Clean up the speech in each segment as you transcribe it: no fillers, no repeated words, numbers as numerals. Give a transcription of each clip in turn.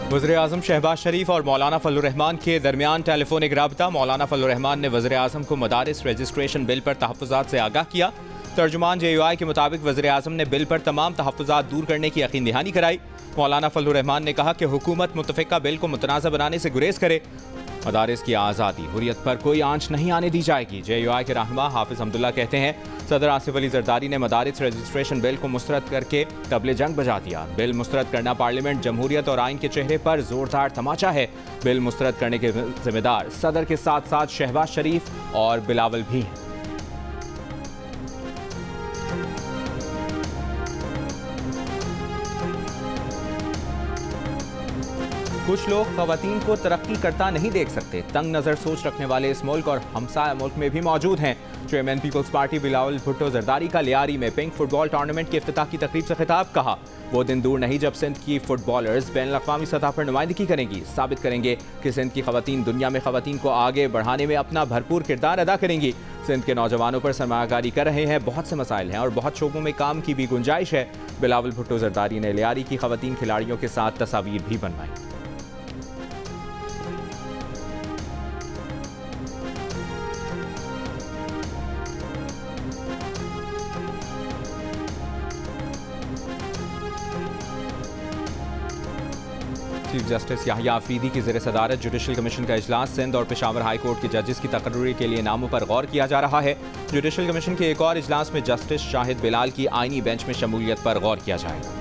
वज़ीर-ए-आज़म शहबाज शरीफ और मौलाना फजलुर रहमान के दरमियान टेलीफोनिक राबता। मौलाना फजलुर रहमान ने वज़ीर-ए-आज़म को मदारिस रजिस्ट्रेशन बिल पर तहफ़्फ़ुज़ात से आगाह किया। तर्जुमान JUI के मुताबिक वज़ीर-ए-आज़म ने बिल पर तमाम तहफ़्फ़ुज़ात दूर करने की यकीन दहानी कराई। मौलाना फजलुर रहमान ने कहा कि हुकूमत मुतफ़िक़ा बिल को मुतनाज़ा बनाने से गुरेज करे। मदारिस की आज़ादी हुर्रियत पर कोई आंच नहीं आने दी जाएगी। JUI के रहनुमा हाफिज़ अब्दुल्ला कहते हैं, सदर आसिफ अली जरदारी ने मदारिस रजिस्ट्रेशन बिल को मुस्तरद करके तबले जंग बजा दिया। बिल मुस्तरद करना पार्लियामेंट, जमहूरियत और आइन के चेहरे पर जोरदार तमाचा है। बिल मुस्तरद करने के जिम्मेदार सदर के साथ साथ शहबाज शरीफ और बिलावल भी हैं। कुछ लोग खवातीन को तरक्की करता नहीं देख सकते। तंग नजर सोच रखने वाले इस मुल्क और हमसाया मुल्क में भी मौजूद हैं। चेयरमैन पीपल्स पार्टी बिलावल भुट्टो जरदारी का लियारी में पिंक फुटबॉल टूर्नामेंट के इफ्तिताह की तकरीब से खिताब। कहा, वो दिन दूर नहीं जब सिंध की फुटबॉलर्स बैनुल अक़वामी सतह पर नुमाइंदगी करेंगी, साबित करेंगे कि सिंध की खवातीन दुनिया में खवातीन को आगे बढ़ाने में अपना भरपूर किरदार अदा करेंगी। सिंध के नौजवानों पर सरमायाकारी कर रहे हैं, बहुत से मसाइल हैं और बहुत शोबों में काम की भी गुंजाइश है। बिलावल भुट्टो जरदारी ने लियारी की खवातीन खिलाड़ियों के साथ तस्वीर भी बनवाई। चीफ जस्टिस याहिया अफरीदी की ज़ेर सदारत जुडिशल कमीशन का इजलास। सिंध और पेशावर हाई कोर्ट के जजेस की तकर्री के लिए नामों पर गौर किया जा रहा है। जुडिशल कमीशन के एक और इजलास में जस्टिस शाहिद बिलाल की आईनी बेंच में शमूलियत पर गौर किया जाएगा।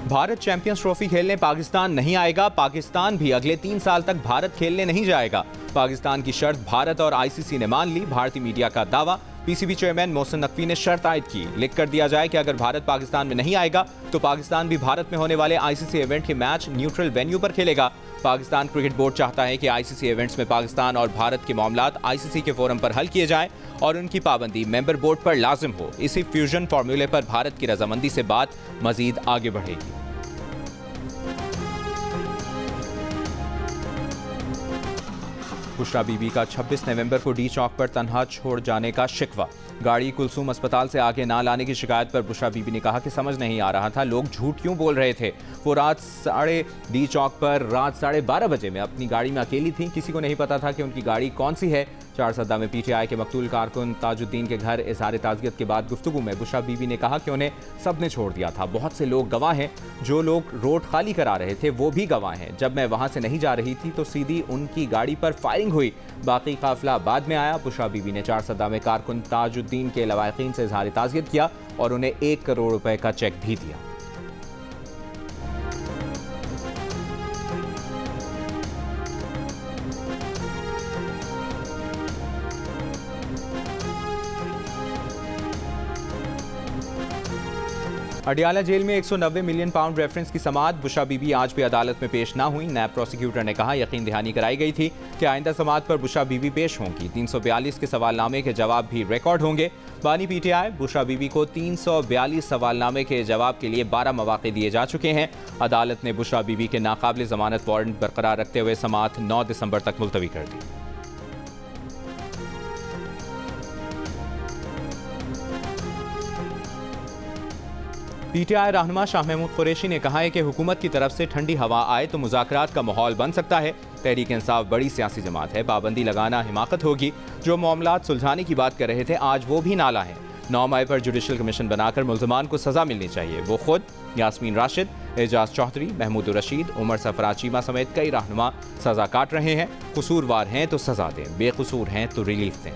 भारत चैंपियंस ट्रॉफी खेलने पाकिस्तान नहीं आएगा। पाकिस्तान भी अगले 3 साल तक भारत खेलने नहीं जाएगा। पाकिस्तान की शर्त भारत और ICC ने मान ली। भारतीय मीडिया का दावा। PCB चेयरमैन मोहसिन नकवी ने शर्त आयद की, लिख कर दिया जाए कि अगर भारत पाकिस्तान में नहीं आएगा तो पाकिस्तान भी भारत में होने वाले ICC इवेंट के मैच न्यूट्रल वेन्यू पर खेलेगा। पाकिस्तान क्रिकेट बोर्ड चाहता है कि ICC इवेंट्स में पाकिस्तान और भारत के मामलात ICC के फोरम पर हल किए जाएं और उनकी पाबंदी मेंबर बोर्ड पर लाजिम हो। इसी फ्यूजन फार्मूले पर भारत की रजामंदी से बात मजीद आगे बढ़ेगी। बुशरा बीबी का 26 नवंबर को डी चौक पर तन्हा छोड़ जाने का शिकवा। गाड़ी कुलसूम अस्पताल से आगे ना लाने की शिकायत पर बुशरा बीबी ने कहा कि समझ नहीं आ रहा था लोग झूठ क्यों बोल रहे थे। वो डी चौक पर रात 12:30 बजे में अपनी गाड़ी में अकेली थी। किसी को नहीं पता था कि उनकी गाड़ी कौन सी है। चारसद्दा में PTI के मकतूल कारकुन ताजुद्दीन के घर इजहार ताज़ियत के बाद गुफ्तगू में बुशरा बीबी ने कहा कि उन्हें सब ने छोड़ दिया था। बहुत से लोग गवाह हैं, जो लोग रोड खाली करा रहे थे वो भी गवाह हैं। जब मैं वहाँ से नहीं जा रही थी तो सीधी उनकी गाड़ी पर फायरिंग हुई। बाकी काफिला बाद में आया। बुशरा बीबी ने चारसद्दा में कारकुन ताजुद्दीन के लवाहिकीन से इजहार ताज़ियत किया और उन्हें 1 करोड़ रुपए का चेक भी दिया। अडियाला जेल में 190 मिलियन पाउंड रेफरेंस की समाअत। बुशरा बीबी आज भी अदालत में पेश ना हुई। नैब प्रोसिक्यूटर ने कहा, यकीन दहानी कराई गई थी कि आइंदा समाअत पर बुशरा बीबी पेश होंगी। 342 के सवालनामे के जवाब भी रिकॉर्ड होंगे। बानी PTI बुशरा बीबी को 342 सवालनामे के जवाब के लिए 12 मौके दिए जा चुके हैं। अदालत ने बुशरा बीबी के नाकाबिल जमानत वारंट बरकरार रखते हुए समाअत 9 दिसंबर तक मुलतवी कर दी। PTI रहनुमा शाह महमूद कुरैशी ने कहा है कि हुकूमत की तरफ से ठंडी हवा आए तो मुज़ाकरात का माहौल बन सकता है। तहरीक इंसाफ बड़ी सियासी जमात है, पाबंदी लगाना हिमाकत होगी। जो मामलात सुलझाने की बात कर रहे थे आज वो भी नाला है। 9 मई पर जुडिशल कमीशन बनाकर मुल्ज़मान को सज़ा मिलनी चाहिए। वो खुद, यास्मीन राशिद, एजाज चौधरी, महमूद रशीद, उमर सफराज चीमा समेत कई रहनुमा सज़ा काट रहे हैं। कसूरवार हैं तो सज़ा दें, बेकसूर हैं तो रिलीफ दें।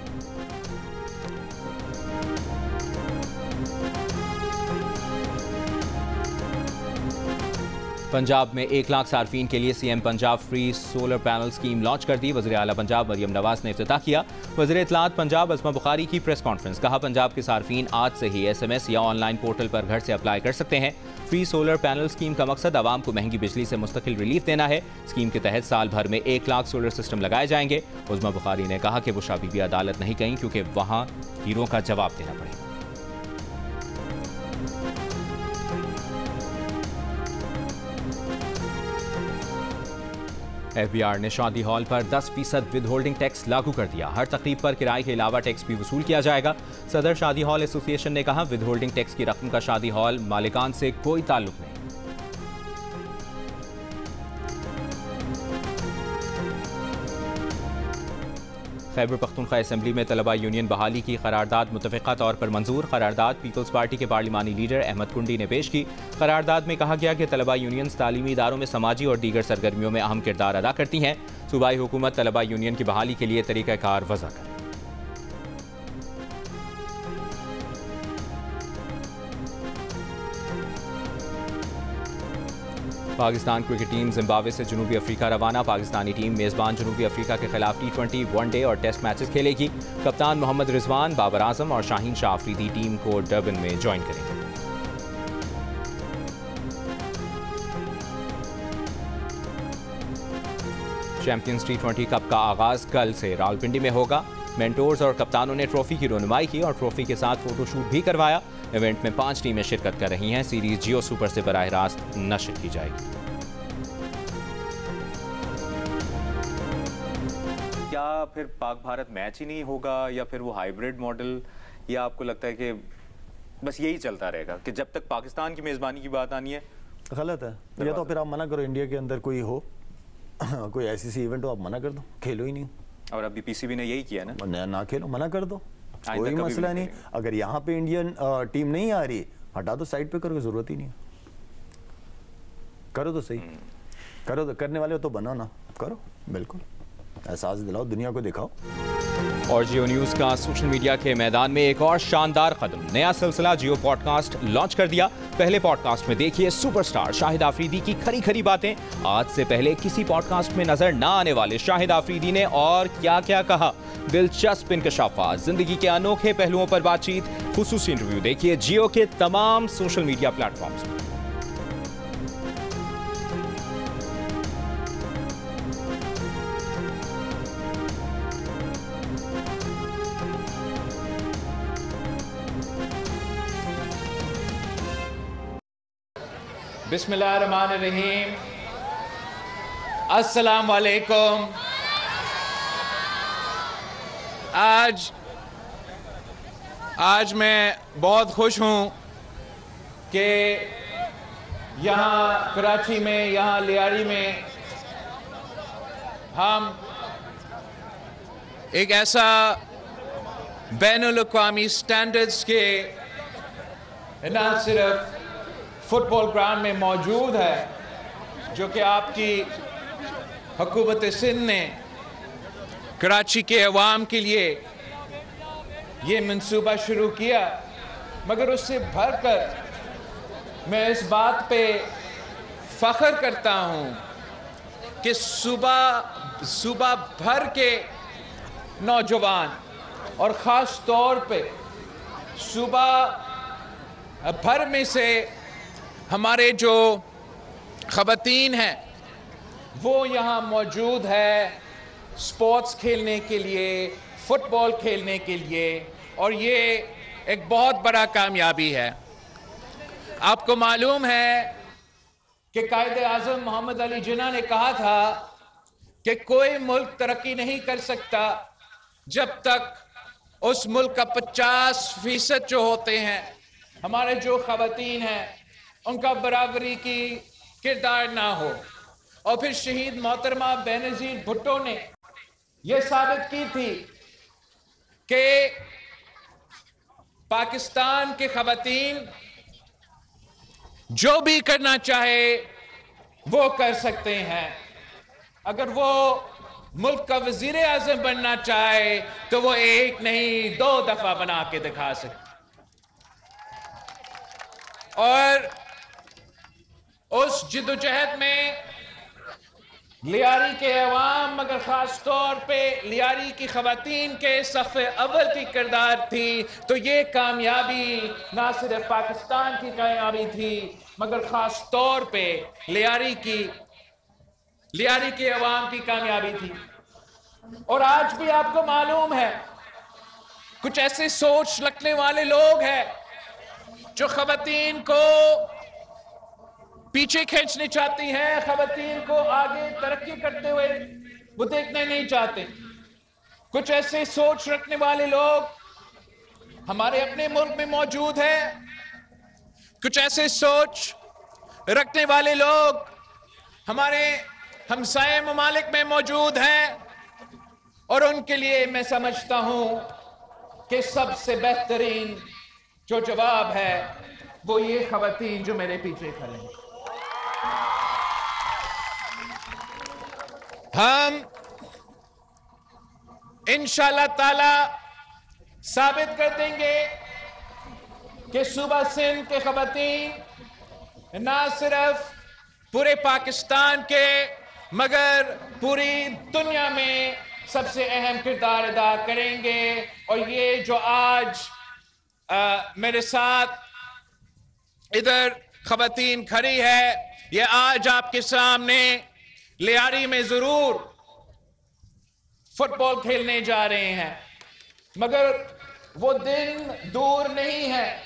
पंजाब में 1 लाख सार्फिन के लिए CM Punjab free solar panel scheme launch कर दी। वज़ीर आला पंजाब मरियम नवाज ने इफ्तिताह किया। वज़ीर इत्तलात पंजाब अस्मा बुखारी की प्रेस कॉन्फ्रेंस। कहा, पंजाब के सार्फिन आज से ही SMS या ऑनलाइन पोर्टल पर घर से अप्लाई कर सकते हैं। फ्री सोलर पैनल स्कीम का मकसद आवाम को महंगी बिजली से मुस्तकिल रिलीफ देना है। स्कीम के तहत साल भर में 1 लाख सोलर सिस्टम लगाए जाएंगे। उस्मा बुखारी ने कहा कि बुशरा बीबी अदालत नहीं गई क्योंकि वहाँ हीरों का जवाब देना पड़ेगा। FBR ने शादी हॉल पर 10% विद होल्डिंग टैक्स लागू कर दिया। हर तकरीब पर किराए के अलावा टैक्स भी वसूल किया जाएगा। सदर शादी हॉल एसोसिएशन ने कहा, विद होल्डिंग टैक्स की रकम का शादी हॉल मालिकान से कोई ताल्लुक नहीं। खैबर पख्तूनख्वा असेंबली में तलबा यूनियन बहाली की करारदाद मुतफ़िक़ा तौर पर मंजूर। करारदाद पीपल्स पार्टी के पार्लिमानी लीडर अहमद कुंडी ने पेश की। करारदाद में कहा गया कि तलबा यूनियन तालीमी इदारों में समाजी और दीगर सरगर्मियों में अहम किरदार अदा करती हैं। सूबाई हुकूमत तलबा यूनियन की बहाली के लिए तरीक़ाकार वज़ा करे। पाकिस्तान क्रिकेट टीम जिम्बाब्वे से जनूबी अफ्रीका रवाना। पाकिस्तानी टीम मेज़बान जनूबी अफ्रीका के खिलाफ T20 वनडे और टेस्ट मैचेस खेलेगी। कप्तान मोहम्मद रिजवान, बाबर आजम और शाहीन शाह अफरीदी टीम को डर्बन में ज्वाइन करेंगे। चैंपियंस T20 कप का आगाज कल से रावलपिंडी में होगा। मेंटोर्स और कप्तानों ने ट्रॉफी की रोनुमाई की और ट्रॉफी के साथ फोटोशूट भी करवाया। इवेंट में 5 टीमें शिरकत कर रही हैं। सीरीज जियो सुपर से बराह रास्त नशर की जाएगी। क्या फिर पाक भारत मैच ही नहीं होगा या फिर वो हाइब्रिड मॉडल, या आपको लगता है कि बस यही चलता रहेगा कि जब तक पाकिस्तान की मेज़बानी की बात आनी है? गलत है या तो फिर आप मना करो, इंडिया के अंदर कोई हो कोई ऐसी इवेंट हो, आप मना कर दो, खेलो ही नहीं। और अभी पीसीबी ने यही किया ना खेलो, मना कर दो, कोई मसला नहीं। अगर यहाँ पे इंडियन टीम नहीं आ रही, हटा दो, साइड पे करो, जरूरत ही नहीं है। करो तो सही, करो तो, करने वाले हो तो बनो ना, करो, बिल्कुल एहसास दिलाओ, दुनिया को दिखाओ। और जियो न्यूज़ का सोशल मीडिया के मैदान में एक और शानदार कदम, नया सिलसिला जियो पॉडकास्ट लॉन्च कर दिया। पहले पॉडकास्ट में देखिए सुपरस्टार शाहिद आफरीदी की खरी खरी बातें। आज से पहले किसी पॉडकास्ट में नजर ना आने वाले शाहिद आफरीदी ने और क्या क्या कहा, दिलचस्प इंकशाफात, जिंदगी के अनोखे पहलुओं पर बातचीत, खुसूसी इंटरव्यू देखिए जियो के तमाम सोशल मीडिया प्लेटफॉर्म्स पर। बिस्मिल्लाहिर्रहमानिर्रहीम, अस्सलाम वालेकुम। आज मैं बहुत खुश हूँ कि यहाँ कराची में, यहाँ लियारी में हम एक ऐसा बैनुल-अक़वामी स्टैंडर्ड्स के न सिर्फ फुटबॉल ग्राउंड में मौजूद है, जो कि आपकी हुकूमत सिंध ने कराची के अवाम के लिए ये मंसूबा शुरू किया, मगर उससे भरकर मैं इस बात पे फ़ख्र करता हूँ कि सूबा भर के नौजवान और ख़ास तौर पे सूबा भर में से हमारे जो ख़वातीन हैं वो यहाँ मौजूद है स्पोर्ट्स खेलने के लिए, फुटबॉल खेलने के लिए, और ये एक बहुत बड़ा कामयाबी है। आपको मालूम है कि कायदे आज़म मोहम्मद अली जिन्ना ने कहा था कि कोई मुल्क तरक्की नहीं कर सकता जब तक उस मुल्क का 50% जो होते हैं, हमारे जो ख़वातीन हैं, उनका बराबरी की किरदार ना हो। और फिर शहीद मोहतरमा बेनज़ीर भुट्टो ने यह साबित की थी कि पाकिस्तान के ख़वातीन जो भी करना चाहे वो कर सकते हैं। अगर वो मुल्क का वज़ीर आज़म बनना चाहे तो वो 1 नहीं 2 दफ़ा बना के दिखा सकते। और उस जिद्दोजहद में लियारी के अवाम, मगर ख़ास तौर पे लियारी की ख़वातीन के सफ़े अव्वल की किरदार थी। तो ये कामयाबी ना सिर्फ पाकिस्तान की कामयाबी थी, मगर ख़ास तौर पे लियारी के अवाम की कामयाबी थी। और आज भी आपको मालूम है कुछ ऐसे सोच रखने वाले लोग हैं जो ख़वातीन को पीछे खींचना चाहती हैं, खवातीन को आगे तरक्की करते हुए वो देखना नहीं चाहते। कुछ ऐसे सोच रखने वाले लोग हमारे अपने मुल्क में मौजूद हैं, कुछ ऐसे सोच रखने वाले लोग हमारे हमसाये ममालिक में मौजूद हैं, और उनके लिए मैं समझता हूं कि सबसे बेहतरीन जो जवाब है वो ये खवातीन जो मेरे पीछे खड़े हैं। हम इंशाअल्लाह ताला साबित कर देंगे कि सूबा सिंध के खवातीन ना सिर्फ पूरे पाकिस्तान के मगर पूरी दुनिया में सबसे अहम किरदार अदा करेंगे। और ये जो आज मेरे साथ इधर खवातीन खड़ी है, ये आज आपके सामने लियारी में जरूर फुटबॉल खेलने जा रहे हैं, मगर वो दिन दूर नहीं है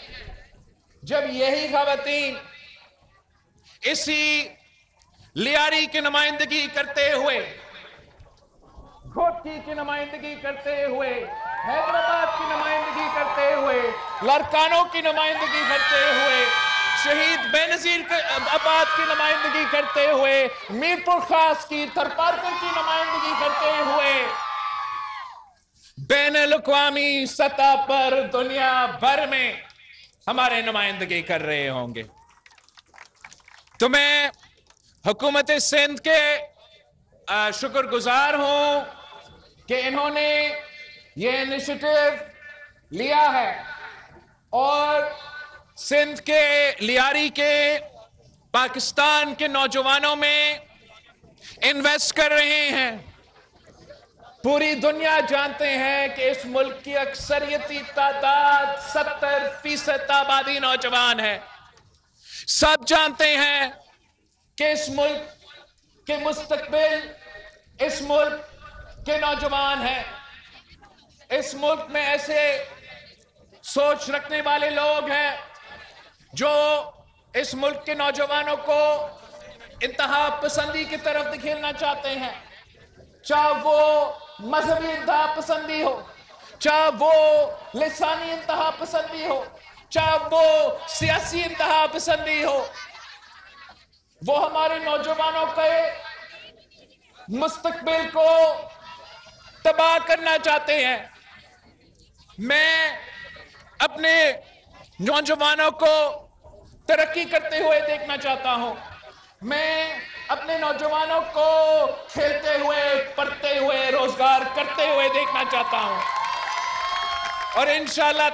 जब यही खवातीन इसी लियारी की नुमाइंदगी करते हुए, घोटकी की नुमाइंदगी करते हुए, हैदराबाद की नुमाइंदगी करते हुए, लड़कानों की नुमाइंदगी करते हुए, शहीद बेनजीर आबाद की नुमाइंदगी करते हुए, मीरपुर खास की थरपारकर की नुमाइंदगी करते हुए बैनुल-अक़वामी सतह पर दुनिया भर में हमारे नुमाइंदगी कर रहे होंगे। तो मैं हुकूमत सिंध के शुक्रगुजार हूं कि इन्होंने ये इनिशिएटिव लिया है और सिंध के लियारी के पाकिस्तान के नौजवानों में इन्वेस्ट कर रहे हैं। पूरी दुनिया जानते हैं कि इस मुल्क की अक्सरियती तादाद 70% आबादी नौजवान है। सब जानते हैं कि इस मुल्क के मुस्तकबिल इस मुल्क के नौजवान हैं। इस मुल्क में ऐसे सोच रखने वाले लोग हैं जो इस मुल्क के नौजवानों को इंतहा पसंदी की तरफ धकेलना चाहते हैं, चाहे वो मजहबी इंतहा पसंदी हो, चाहे वो लिसानी इंतहा पसंदी हो, चाहे वो सियासी इंतहा पसंदी हो। वो हमारे नौजवानों के मुस्तकबिल को तबाह करना चाहते हैं। मैं अपने नौजवानों को तरक्की करते हुए देखना चाहता हूं। मैं अपने नौजवानों को खेलते हुए, पढ़ते हुए, रोजगार करते हुए देखना चाहता हूं। और इंशाअल्लाह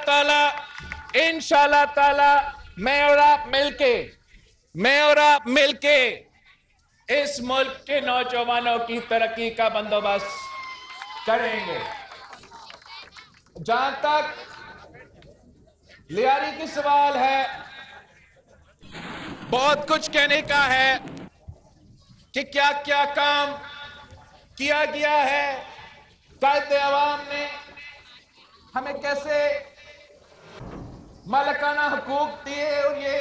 ताला मैं और आप मिलके इस मुल्क के नौजवानों की तरक्की का बंदोबस्त करेंगे। जहां तक लियारी की सवाल है, बहुत कुछ कहने का है कि क्या क्या काम किया गया है। कायदे अवाम ने हमें कैसे मालिकाना हुकूक दिए और ये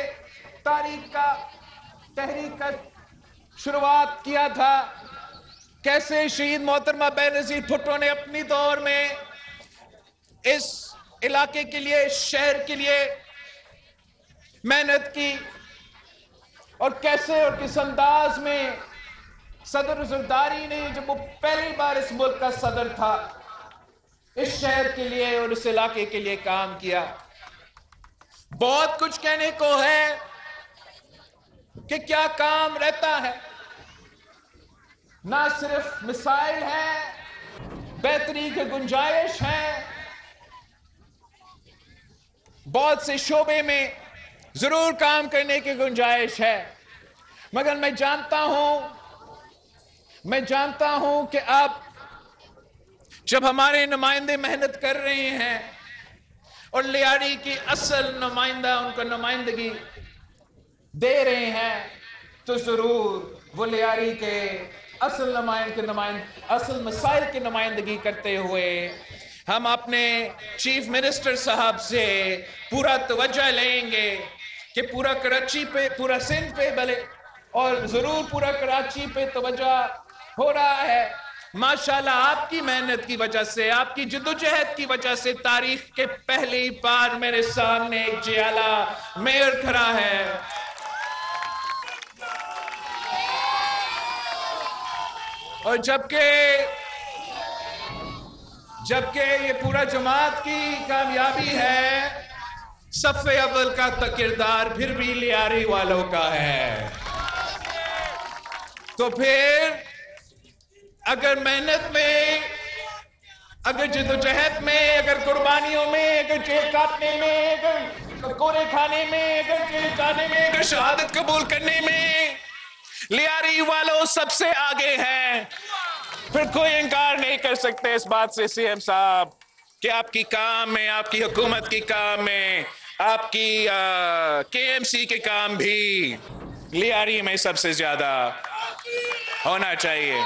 तहरीक का शुरुआत किया था। कैसे शहीद मोहतरमा बेनजीर भुट्टो ने अपनी दौर में इस इलाके के लिए, शहर के लिए मेहनत की, और कैसे और किस अंदाज में सदर ज़रदारी ने, जब वो पहली बार इस मुल्क का सदर था, इस शहर के लिए और इस इलाके के लिए काम किया। बहुत कुछ कहने को है कि क्या काम रहता है। ना सिर्फ मिसाइल है, बेहतरी की गुंजाइश है, बहुत से शोबे में जरूर काम करने की गुंजाइश है। मगर मैं जानता हूं कि अब जब हमारे नुमाइंदे मेहनत कर रहे हैं और लियारी की असल नुमाइंदा उनको नुमाइंदगी दे रहे हैं, तो जरूर वो लियारी के असल मसाइल की नुमाइंदगी करते हुए हम अपने चीफ मिनिस्टर साहब से पूरा तवज्जो लेंगे कि पूरा कराची पे, पूरा सिंध पे, भले और जरूर पूरा कराची पे तवज्जो हो रहा है। माशाल्लाह आपकी मेहनत की वजह से, आपकी जिद्दोजहद की वजह से तारीख के पहले ही बार मेरे सामने एक जियाला मेयर खड़ा है। और जबकि ये पूरा जमात की कामयाबी है, सफ़े अव्वल का किरदार फिर भी लियारी वालों का है। तो फिर अगर मेहनत में, अगर जिद्दोजहद में, अगर कुर्बानियों में, अगर जेल काटने में, अगर कोरे खाने में, अगर जेल जाने में, अगर शहादत कबूल करने में लियारी वालों सबसे आगे हैं, फिर कोई इनकार नहीं कर सकते इस बात से सीएम साहब कि आपकी काम में, आपकी हुकूमत की काम में, आपकी केएमसी के काम भी लियारी में सबसे ज्यादा होना चाहिए।